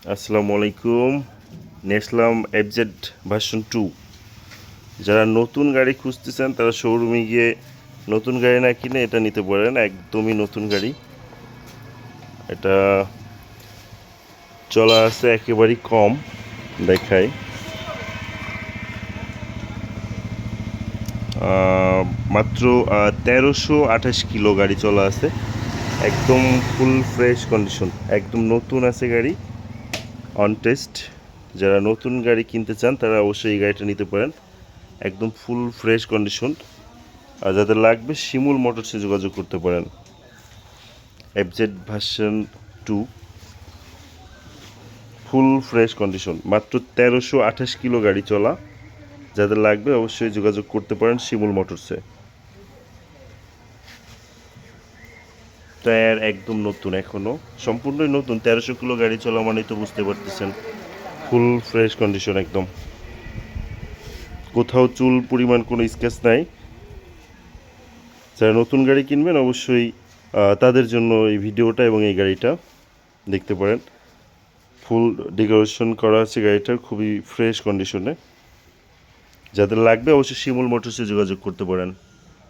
আসসালামু আলাইকুম। নেসলাম FZ version 2। যারা নতুন গাড়ি খুঁজতেছেন তারা শোরুমে গিয়ে নতুন গাড়ি না কিনে এটা নিতে পারেন। একদমই নতুন গাড়ি। এটা চলা আছে একেবারেই কম। দেখাই মাত্র 1328 কিলো গাড়ি চলা আছে। একদম ফুল ফ্রেশ কন্ডিশন, একদম নতুন আছে গাড়ি, অন টেস্ট। যারা নতুন গাড়ি কিনতে চান তারা অবশ্যই এই গাড়িটা নিতে পারেন। একদম ফুল ফ্রেশ কন্ডিশন। আর যাদের লাগবে শিমুল মোটরসে যোগাযোগ করতে পারেন। FZ version 2 full fresh condition, মাত্র 1328 কিলো গাড়ি চলা। যাদের লাগবে অবশ্যই যোগাযোগ করতে পারেন শিমুল মোটরসে। টায়ার একদম নতুন, এখনও সম্পূর্ণই নতুন। 1300 কিলো গাড়ি চলা মানেই তো বুঝতে পারতেছেন ফুল ফ্রেশ কন্ডিশন একদম। কোথাও চুল পরিমাণ কোনো স্ক্র্যাচ নাই। যারা নতুন গাড়ি কিনবেন অবশ্যই তাদের জন্য এই ভিডিওটা এবং এই গাড়িটা দেখতে পারেন। ফুল ডেকোরেশন করা আছে গাড়িটার, খুবই ফ্রেশ কন্ডিশনে। যাদের লাগবে অবশ্যই শিমুল মোটরসে যোগাযোগ করতে পারেন।